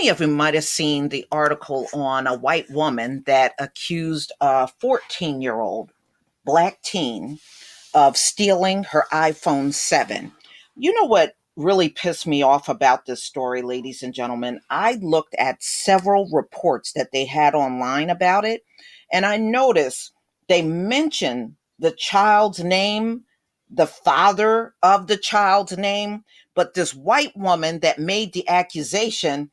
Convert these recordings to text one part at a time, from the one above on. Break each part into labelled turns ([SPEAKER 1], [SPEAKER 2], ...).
[SPEAKER 1] Many of you might have seen the article on a white woman that accused a 14-year-old black teen of stealing her iPhone 7. You know what really pissed me off about this story, ladies and gentlemen? I looked at several reports that they had online about it, and I noticed they mentioned the child's name, the father of the child's name, but this white woman that made the accusation,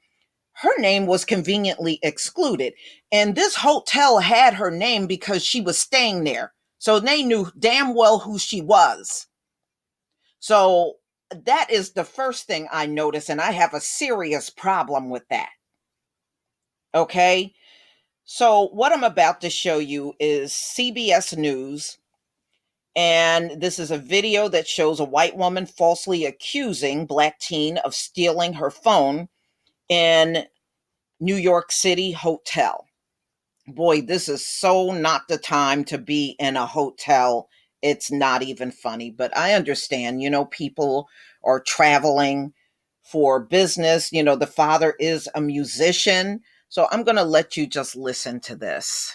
[SPEAKER 1] her name was conveniently excluded. And this hotel had her name because she was staying there. So they knew damn well who she was. So that is the first thing I noticed, and I have a serious problem with that. Okay. So what I'm about to show you is CBS News. And this is a video that shows a white woman falsely accusing black teen of stealing her phone in New York City hotel. Boy, this is so not the time to be in a hotel. It's not even funny, but I understand, people are traveling for business. The father is a musician. So I'm going to let you just listen to this.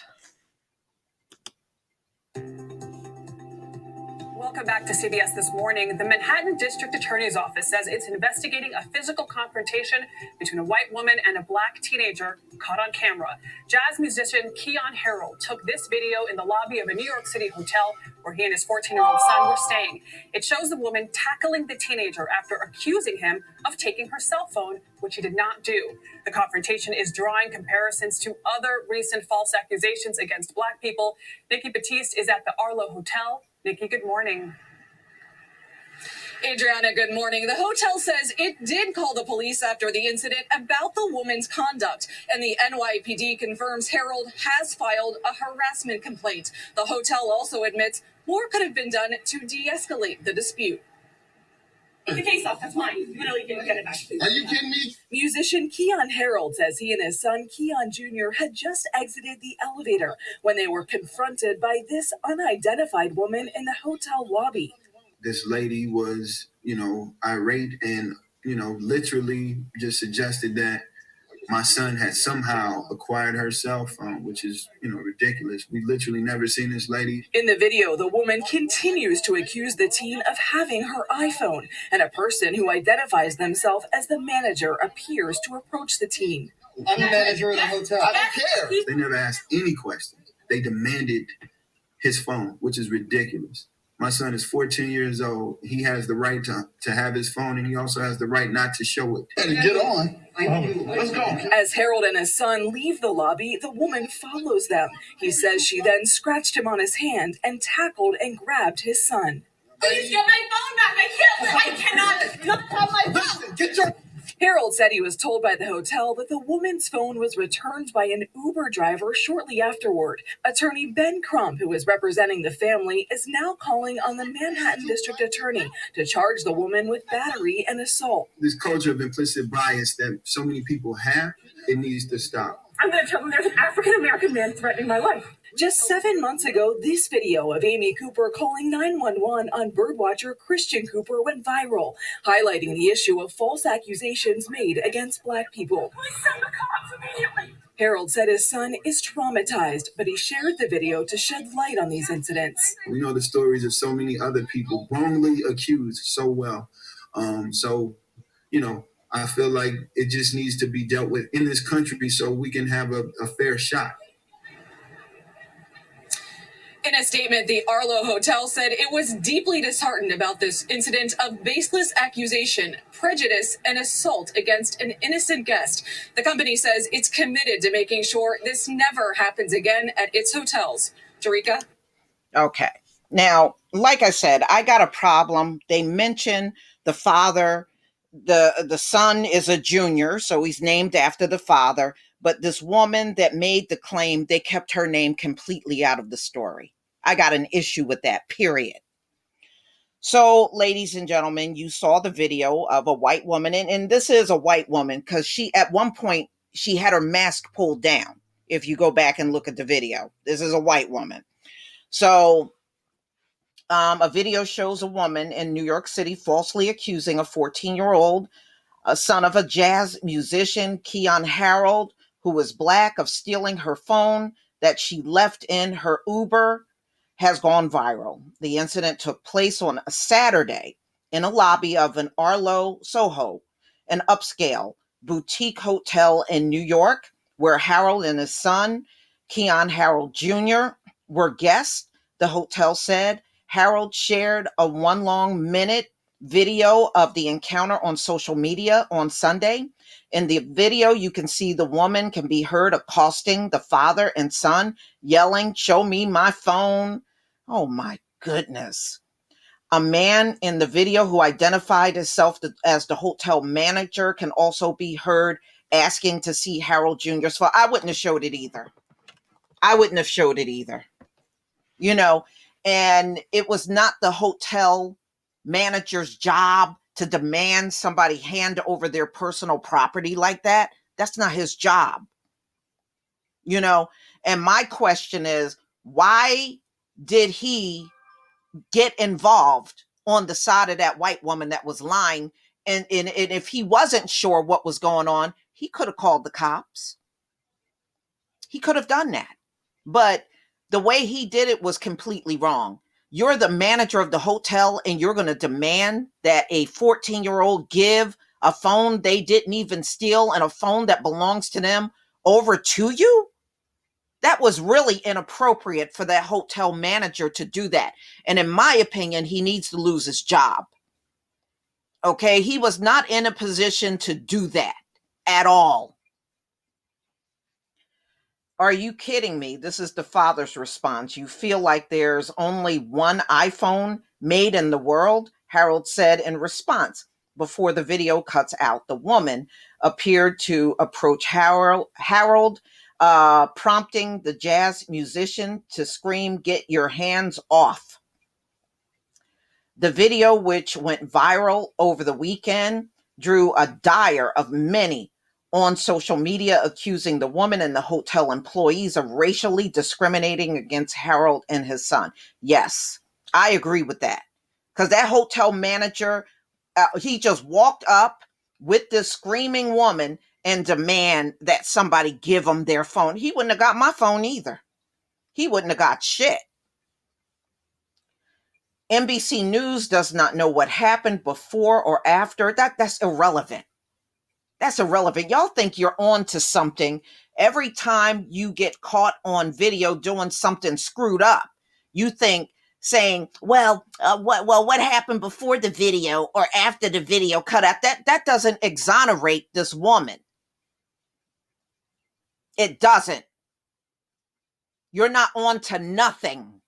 [SPEAKER 2] Welcome back to CBS This Morning. The Manhattan District Attorney's Office says it's investigating a physical confrontation between a white woman and a black teenager caught on camera. Jazz musician Keon Harold took this video in the lobby of a New York City hotel where he and his 14-year-old son were staying. It shows the woman tackling the teenager after accusing him of taking her cell phone, which he did not do. The confrontation is drawing comparisons to other recent false accusations against black people. Nikki Batiste is at the Arlo Hotel. Nikki, good morning.
[SPEAKER 3] Adriana, good morning. The hotel says it did call the police after the incident about the woman's conduct, and the NYPD confirms Harold has filed a harassment complaint. The hotel also admits more could have been done to de-escalate the dispute.
[SPEAKER 4] Take the case off. That's mine. You literally can get it back.
[SPEAKER 5] Are you kidding me?
[SPEAKER 3] Musician Keon Harold says he and his son, Keon Jr., had just exited the elevator when they were confronted by this unidentified woman in the hotel lobby.
[SPEAKER 5] This lady was, irate and, literally just suggested that my son had somehow acquired her cell phone, which is, ridiculous. We literally never seen this lady.
[SPEAKER 3] In the video, the woman continues to accuse the teen of having her iPhone, and a person who identifies themselves as the manager appears to approach the teen.
[SPEAKER 5] I'm the manager of the hotel. I don't care. They never asked any questions. They demanded his phone, which is ridiculous. My son is 14 years old. He has the right to have his phone, and he also has the right not to show it. And get on. Let's go.
[SPEAKER 3] As Harold and his son leave the lobby, the woman follows them. He says she then scratched him on his hand and tackled and grabbed his son.
[SPEAKER 4] Please get my phone back. I cannot not have my phone.
[SPEAKER 5] Get your...
[SPEAKER 3] Harold said he was told by the hotel that the woman's phone was returned by an Uber driver shortly afterward. Attorney Ben Crump, who is representing the family, is now calling on the Manhattan District Attorney to charge the woman with battery and assault.
[SPEAKER 5] This culture of implicit bias that so many people have, it needs to stop.
[SPEAKER 4] I'm going to tell them there's an African-American man threatening my life.
[SPEAKER 3] Just 7 months ago, this video of Amy Cooper calling 911 on birdwatcher Christian Cooper went viral, highlighting the issue of false accusations made against black people.
[SPEAKER 4] Please send the cops immediately.
[SPEAKER 3] Harold said his son is traumatized, but he shared the video to shed light on these incidents.
[SPEAKER 5] We know the stories of so many other people wrongly accused so well. I feel like it just needs to be dealt with in this country so we can have a fair shot.
[SPEAKER 3] In a statement, the Arlo Hotel said it was deeply disheartened about this incident of baseless accusation, prejudice, and assault against an innocent guest. The company says it's committed to making sure this never happens again at its hotels. Tarika?
[SPEAKER 1] Okay. Now, like I said, I got a problem. They mention the father. The son is a junior, so he's named after the father. But this woman that made the claim, they kept her name completely out of the story. I got an issue with that, period. So, ladies and gentlemen, you saw the video of a white woman, and this is a white woman because at one point, she had her mask pulled down. If you go back and look at the video, this is a white woman. So, a video shows a woman in New York City falsely accusing a 14-year-old a son of a jazz musician, Keon Harold, who was Black, of stealing her phone that she left in her Uber, has gone viral. The incident took place on a Saturday in a lobby of an Arlo Soho, an upscale boutique hotel in New York, where Harold and his son, Keon Harold Jr., were guests. The hotel said Harold shared a 1 long minute video of the encounter on social media on Sunday. In the video, you can see the woman can be heard accosting the father and son, yelling, "Show me my phone." Oh my goodness. A man in the video who identified himself as the hotel manager can also be heard asking to see Harold Jr.'s phone. I wouldn't have showed it either. I wouldn't have showed it either. You know, and it was not the hotel manager's job to demand somebody hand over their personal property like that. That's not his job, you know. And my question is, why did he get involved on the side of that white woman that was lying? And if he wasn't sure what was going on, he could have called the cops. He could have done that. But the way he did it was completely wrong. You're the manager of the hotel and you're going to demand that a 14-year-old give a phone they didn't even steal and a phone that belongs to them over to you? That was really inappropriate for that hotel manager to do that. And in my opinion, he needs to lose his job. Okay, he was not in a position to do that at all. Are you kidding me? This is the father's response. You feel like there's only one iPhone made in the world? Harold said in response. Before the video cuts out, the woman appeared to approach Harold, prompting the jazz musician to scream, "Get your hands off." The video, which went viral over the weekend, drew a dire of many on social media, accusing the woman and the hotel employees of racially discriminating against Harold and his son. Yes, I agree with that. Because that hotel manager, he just walked up with this screaming woman and demand that somebody give him their phone. He wouldn't have got my phone either. He wouldn't have got shit. NBC News does not know what happened before or after. That's irrelevant. That's irrelevant. Y'all think you're on to something every time you get caught on video doing something screwed up. You think saying, what happened before the video or after the video cut out? That doesn't exonerate this woman. It doesn't. You're not on to nothing.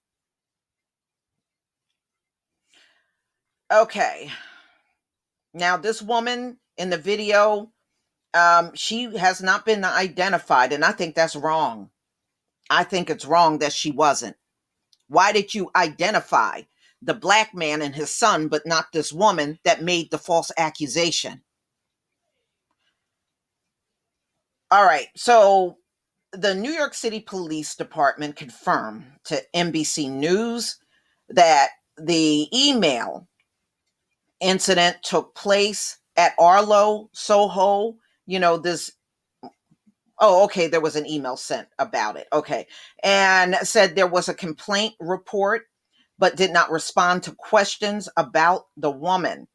[SPEAKER 1] Okay. Now, this woman in the video, she has not been identified, and I think that's wrong. I think it's wrong that she wasn't. Why did you identify the black man and his son, but not this woman that made the false accusation? All right, so the New York City Police Department confirmed to NBC News that the email incident took place at Arlo, Soho. You know, this. Oh, okay, there was an email sent about it. Okay. And said there was a complaint report, but did not respond to questions about the woman.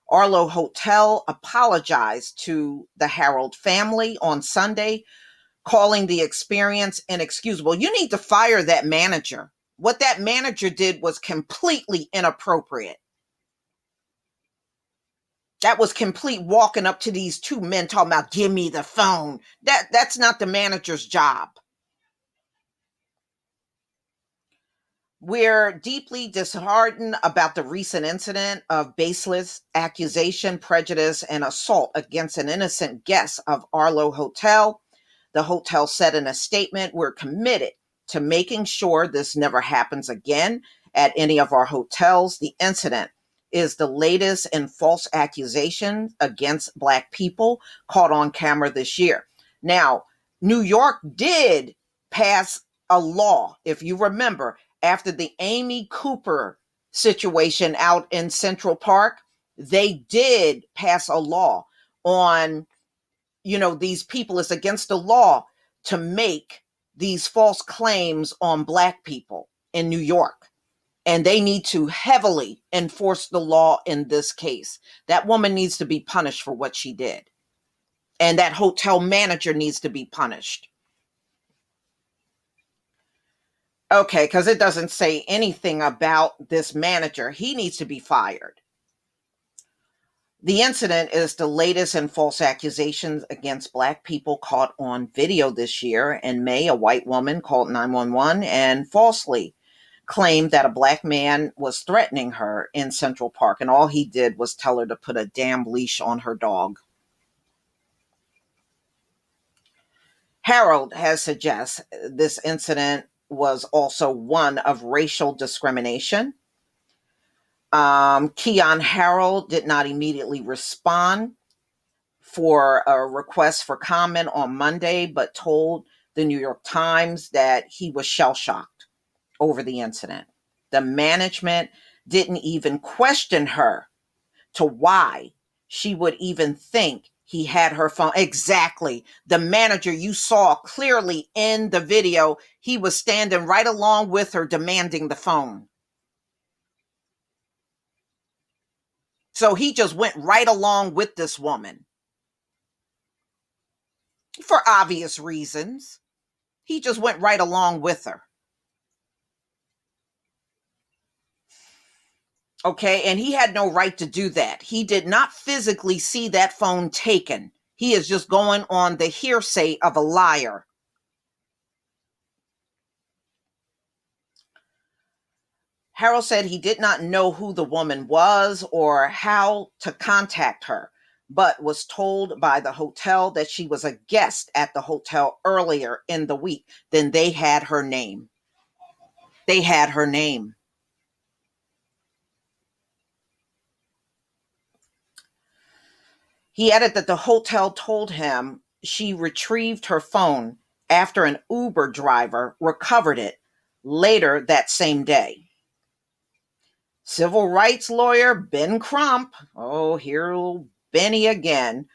[SPEAKER 1] Arlo Hotel apologized to the Harold family on Sunday, calling the experience inexcusable. You need to fire that manager. What that manager did was completely inappropriate. That was complete walking up to these two men talking about, "Give me the phone." That's not the manager's job. We're deeply disheartened about the recent incident of baseless accusation, prejudice, and assault against an innocent guest of Arlo Hotel. The hotel said in a statement, "We're committed to making sure this never happens again at any of our hotels. The incident is the latest in false accusations against Black people caught on camera this year." Now, New York did pass a law, if you remember, after the Amy Cooper situation out in Central Park. They did pass a law on, these people. It's against the law to make these false claims on Black people in New York. And they need to heavily enforce the law in this case. That woman needs to be punished for what she did. And that hotel manager needs to be punished. Okay, because it doesn't say anything about this manager. He needs to be fired. The incident is the latest in false accusations against Black people caught on video this year. In May, a white woman called 911 and falsely claimed that a Black man was threatening her in Central Park, and all he did was tell her to put a damn leash on her dog. Harold has suggested this incident was also one of racial discrimination. Keon Harold did not immediately respond for a request for comment on Monday, but told the New York Times that he was shell-shocked over the incident. The management didn't even question her to why she would even think he had her phone. Exactly. The manager you saw clearly in the video, he was standing right along with her demanding the phone. So he just went right along with this woman. For obvious reasons. He just went right along with her. Okay, and he had no right to do that. He did not physically see that phone taken. He is just going on the hearsay of a liar. Harold said he did not know who the woman was or how to contact her, but was told by the hotel that she was a guest at the hotel earlier in the week. Then they had her name. They had her name. He added that the hotel told him she retrieved her phone after an Uber driver recovered it later that same day. Civil rights lawyer Ben Crump, here Benny again,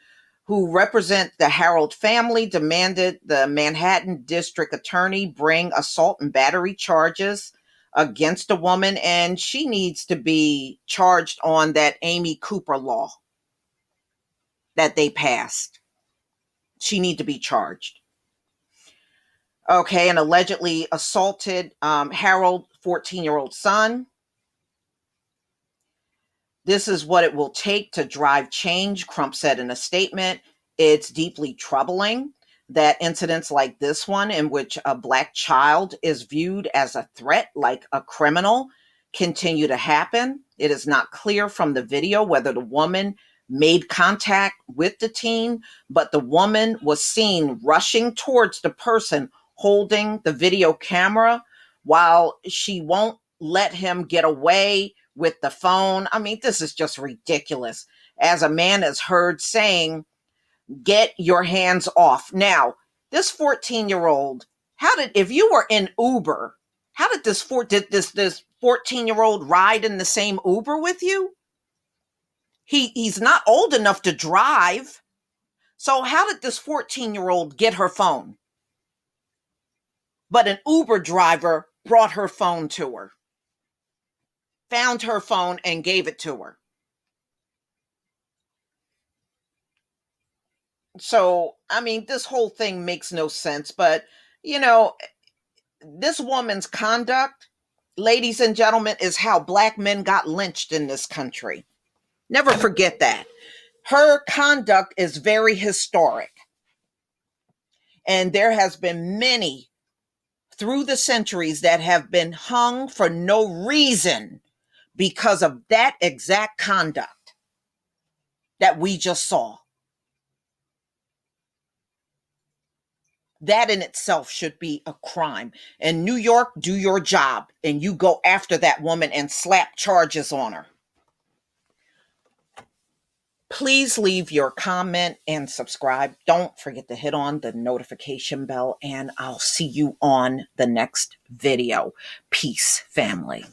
[SPEAKER 1] who represent the Harold family, demanded the Manhattan District Attorney bring assault and battery charges against a woman, and she needs to be charged on that Amy Cooper law that they passed. She need to be charged. Okay, and allegedly assaulted Harold, 14-year-old son. This is what it will take to drive change, Crump said in a statement. It's deeply troubling that incidents like this one, in which a Black child is viewed as a threat, like a criminal, continue to happen. It is not clear from the video whether the woman made contact with the teen, but the woman was seen rushing towards the person holding the video camera while she won't let him get away with the phone. I mean, this is just ridiculous. As a man is heard saying, "Get your hands off." Now, this 14-year-old, if you were in Uber, how did this 14-year-old ride in the same Uber with you? He's not old enough to drive. So how did this 14-year-old get her phone? But an Uber driver brought her phone to her, found her phone and gave it to her. So, I mean, this whole thing makes no sense, but, this woman's conduct, ladies and gentlemen, is how Black men got lynched in this country. Never forget that. Her conduct is very historic. And there has been many through the centuries that have been hung for no reason because of that exact conduct that we just saw. That in itself should be a crime. In New York, do your job and you go after that woman and slap charges on her. Please leave your comment and subscribe. Don't forget to hit on the notification bell, and I'll see you on the next video. Peace, family.